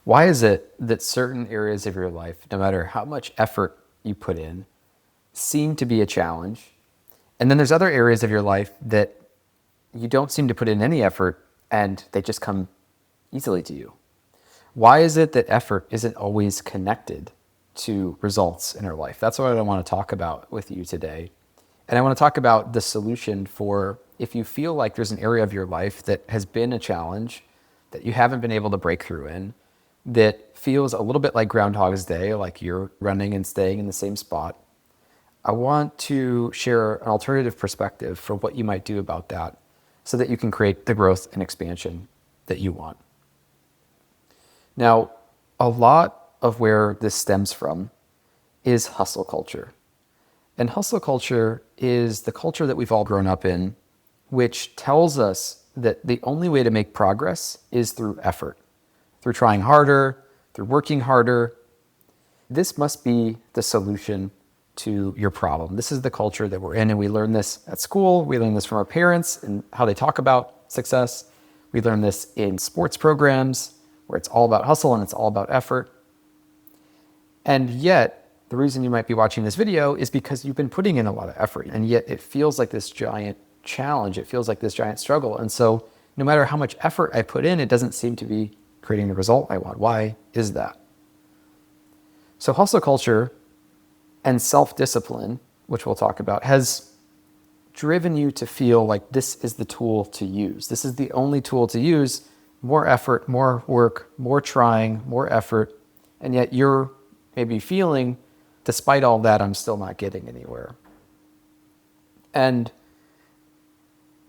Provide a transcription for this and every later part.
Why is it that certain areas of your life, no matter how much effort you put in, seem to be a challenge? And then there's other areas of your life that you don't seem to put in any effort and they just come easily to you. Why is it that effort isn't always connected to results in our life? That's what I want to talk about with you today. And I want to talk about the solution for if you feel like there's an area of your life that has been a challenge that you haven't been able to break through in, that feels a little bit like Groundhog's Day, like you're running and staying in the same spot. I want to share an alternative perspective for what you might do about that so that you can create the growth and expansion that you want. Now, a lot of where this stems from is hustle culture. And hustle culture is the culture that we've all grown up in, which tells us that the only way to make progress is through effort, through trying harder, through working harder. This must be the solution to your problem. This is the culture that we're in, and we learn this at school. We learn this from our parents and how they talk about success. We learn this in sports programs where it's all about hustle and it's all about effort. And yet, the reason you might be watching this video is because you've been putting in a lot of effort, and yet it feels like this giant challenge. It feels like this giant struggle. And so no matter how much effort I put in, it doesn't seem to be creating the result I want. Why is that? So hustle culture and self-discipline, which we'll talk about, has driven you to feel like this is the tool to use. This is the only tool to use. More effort, more work, more trying, more effort. And yet you're maybe feeling, despite all that, I'm still not getting anywhere. And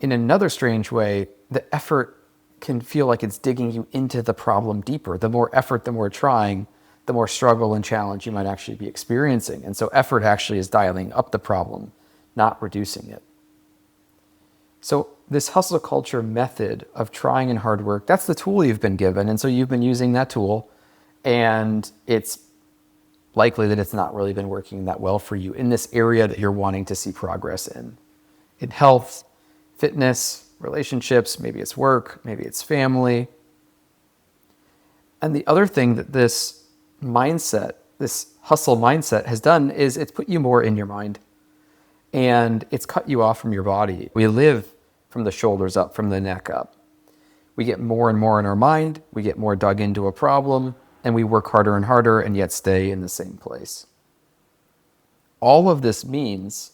in another strange way, the effort can feel like it's digging you into the problem deeper. The more effort, the more trying, the more struggle and challenge you might actually be experiencing. And so effort actually is dialing up the problem, not reducing it. So this hustle culture method of trying and hard work, that's the tool you've been given. And so you've been using that tool, and it's likely that it's not really been working that well for you in this area that you're wanting to see progress in health, fitness, relationships, maybe it's work, maybe it's family. And the other thing that this mindset, this hustle mindset has done is it's put you more in your mind, and it's cut you off from your body. We live from the shoulders up, from the neck up. We get more and more in our mind, we get more dug into a problem, and we work harder and harder and yet stay in the same place. All of this means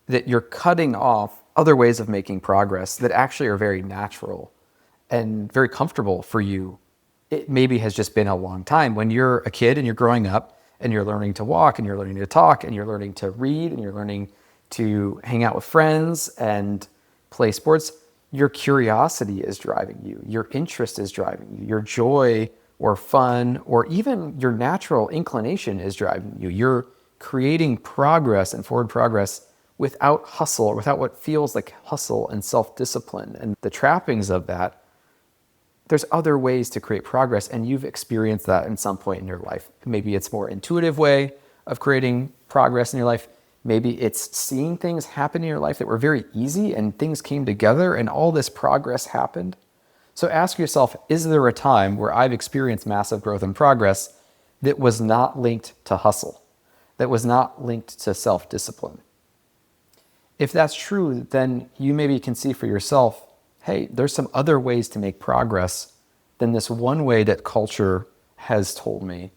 that you're cutting off other ways of making progress that actually are very natural and very comfortable for you. It maybe has just been a long time. When you're a kid and you're growing up and you're learning to walk and you're learning to talk and you're learning to read and you're learning to hang out with friends and play sports, your curiosity is driving you. Your interest is driving you. Your joy or fun or even your natural inclination is driving you. You're creating progress and forward progress without hustle, or without what feels like hustle and self-discipline and the trappings of that. There's other ways to create progress, and you've experienced that in some point in your life. Maybe it's a more intuitive way of creating progress in your life. Maybe it's seeing things happen in your life that were very easy and things came together and all this progress happened. So ask yourself, is there a time where I've experienced massive growth and progress that was not linked to hustle, that was not linked to self-discipline? If that's true, then you maybe can see for yourself, hey, there's some other ways to make progress than this one way that culture has told me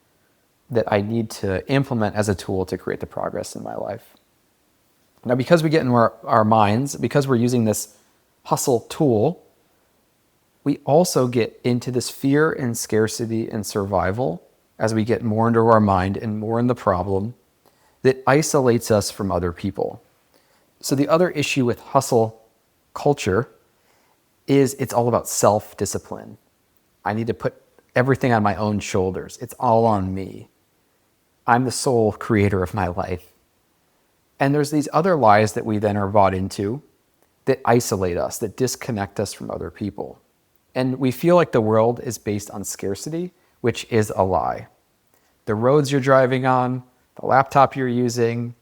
that I need to implement as a tool to create the progress in my life. Now, because we get in our minds, because we're using this hustle tool, we also get into this fear and scarcity and survival as we get more into our mind and more in the problem that isolates us from other people. So the other issue with hustle culture is it's all about self-discipline. I need to put everything on my own shoulders. It's all on me. I'm the sole creator of my life. And there's these other lies that we then are bought into that isolate us, that disconnect us from other people. And we feel like the world is based on scarcity, which is a lie. The roads you're driving on, the laptop you're using,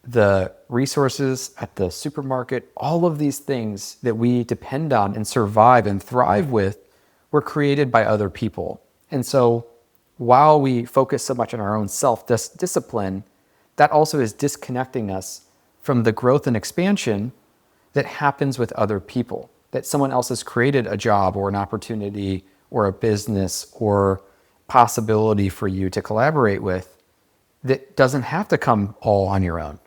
the resources at the supermarket, all of these things that we depend on and survive and thrive with were created by other people. And so while we focus so much on our own self-discipline, that also is disconnecting us from the growth and expansion that happens with other people, that someone else has created a job or an opportunity or a business or possibility for you to collaborate with that doesn't have to come all on your own.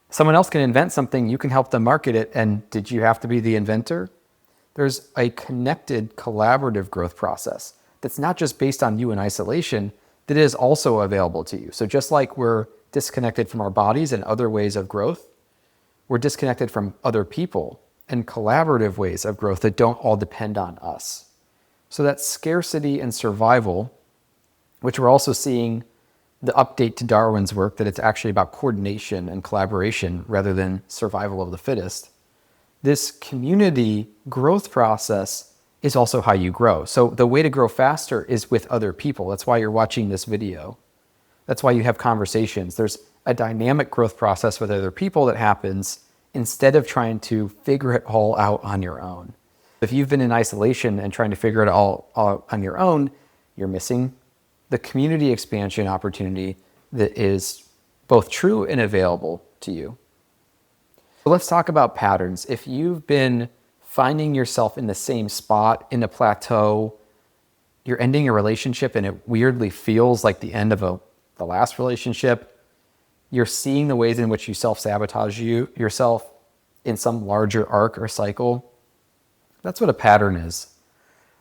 Someone else can invent something, you can help them market it, and did you have to be the inventor? There's a connected, collaborative growth process that's not just based on you in isolation, that is also available to you. So just like we're disconnected from our bodies and other ways of growth, we're disconnected from other people and collaborative ways of growth that don't all depend on us. So that scarcity and survival, which we're also seeing the update to Darwin's work, that it's actually about coordination and collaboration rather than survival of the fittest. This community growth process is also how you grow. So the way to grow faster is with other people. That's why you're watching this video. That's why you have conversations. There's a dynamic growth process with other people that happens instead of trying to figure it all out on your own. If you've been in isolation and trying to figure it all out on your own, you're missing the community expansion opportunity that is both true and available to you. So let's talk about patterns. If you've been finding yourself in the same spot, in a plateau, you're ending a relationship and it weirdly feels like the end of the last relationship, you're seeing the ways in which you self-sabotage yourself in some larger arc or cycle, that's what a pattern is.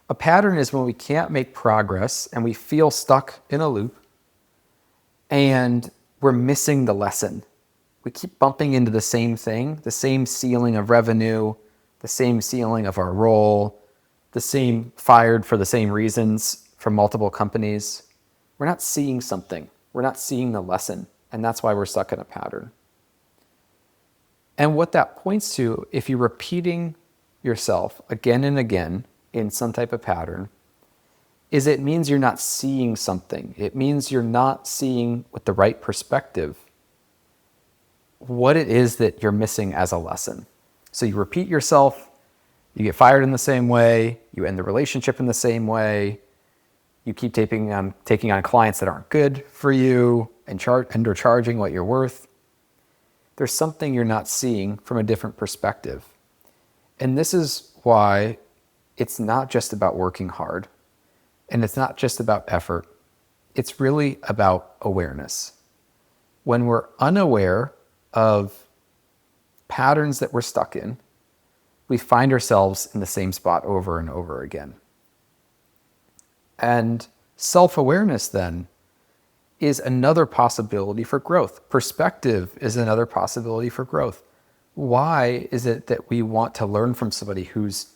A pattern is when we can't make progress and we feel stuck in a loop and we're missing the lesson. We keep bumping into the same thing, the same ceiling of revenue, the same ceiling of our role, the same fired for the same reasons from multiple companies. We're not seeing something. We're not seeing the lesson. And that's why we're stuck in a pattern. And what that points to, if you're repeating yourself again and again in some type of pattern, is it means you're not seeing something. It means you're not seeing with the right perspective what it is that you're missing as a lesson. So you repeat yourself, you get fired in the same way, you end the relationship in the same way, you keep taking on clients that aren't good for you and undercharging what you're worth. There's something you're not seeing from a different perspective. And this is why it's not just about working hard, and it's not just about effort. It's really about awareness. When we're unaware of patterns that we're stuck in, we find ourselves in the same spot over and over again. And self-awareness then is another possibility for growth. Perspective is another possibility for growth. Why is it that we want to learn from somebody who's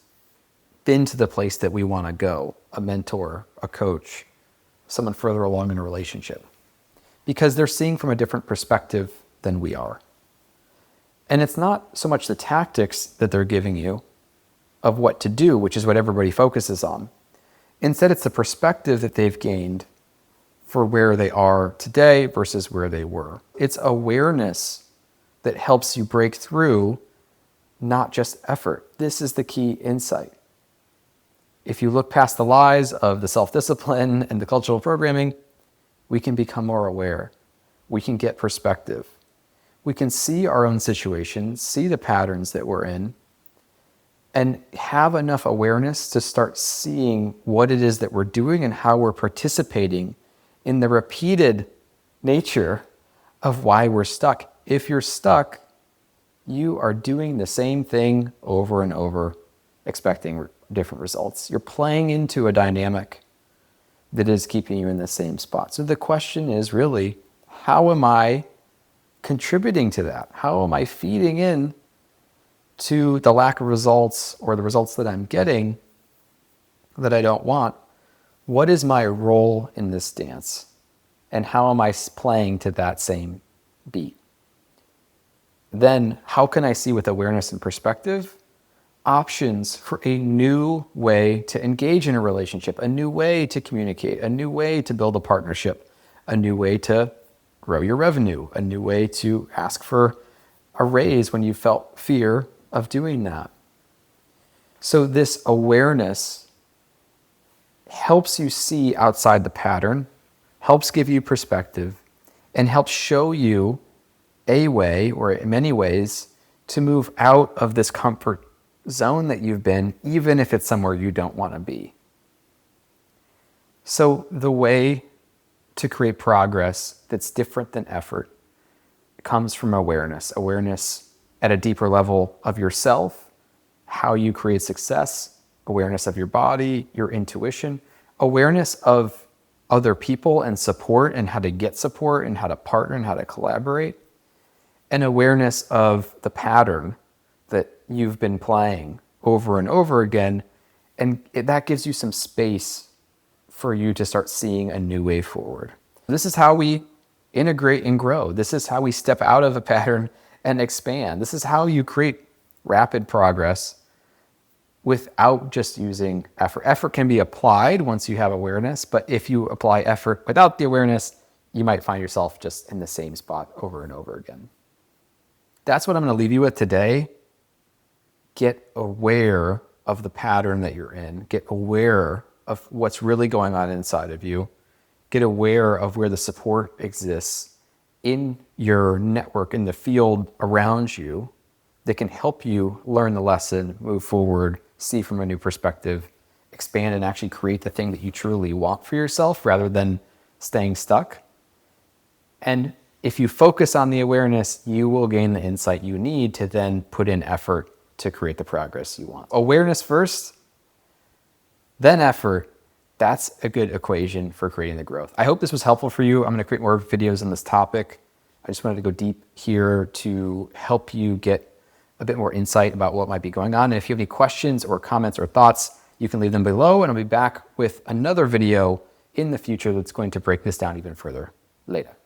been to the place that we want to go? A mentor, a coach, someone further along in a relationship. Because they're seeing from a different perspective than we are. And it's not so much the tactics that they're giving you of what to do, which is what everybody focuses on. Instead, it's the perspective that they've gained for where they are today versus where they were. It's awareness that helps you break through, not just effort. This is the key insight. If you look past the lies of the self-discipline and the cultural programming, we can become more aware. We can get perspective. We can see our own situation, see the patterns that we're in, and have enough awareness to start seeing what it is that we're doing and how we're participating in the repeated nature of why we're stuck. If you're stuck, you are doing the same thing over and over, expecting different results. You're playing into a dynamic that is keeping you in the same spot. So the question is really, how am I contributing to that? How am I feeding in to the lack of results or the results that I'm getting that I don't want? What is my role in this dance? And how am I playing to that same beat? Then how can I see with awareness and perspective options for a new way to engage in a relationship, a new way to communicate, a new way to build a partnership, a new way to grow your revenue, a new way to ask for a raise when you felt fear of doing that. So this awareness helps you see outside the pattern, helps give you perspective, and helps show you a way, or in many ways, to move out of this comfort zone that you've been, even if it's somewhere you don't want to be. So the way to create progress that's different than effort comes from awareness. Awareness at a deeper level of yourself, how you create success, awareness of your body, your intuition, awareness of other people and support and how to get support and how to partner and how to collaborate, and awareness of the pattern that you've been playing over and over again. And that gives you some space for you to start seeing a new way forward. This is how we integrate and grow. This is how we step out of a pattern and expand. This is how you create rapid progress without just using effort. Effort can be applied once you have awareness, but if you apply effort without the awareness, you might find yourself just in the same spot over and over again. That's what I'm going to leave you with today. Get aware of the pattern that you're in. Get aware of what's really going on inside of you. Get aware of where the support exists in your network, in the field around you, that can help you learn the lesson, move forward, see from a new perspective, expand, and actually create the thing that you truly want for yourself rather than staying stuck. And if you focus on the awareness, you will gain the insight you need to then put in effort to create the progress you want. Awareness first, then effort. That's a good equation for creating the growth. I hope this was helpful for you. I'm going to create more videos on this topic. I just wanted to go deep here to help you get a bit more insight about what might be going on. And if you have any questions or comments or thoughts, you can leave them below, and I'll be back with another video in the future that's going to break this down even further later.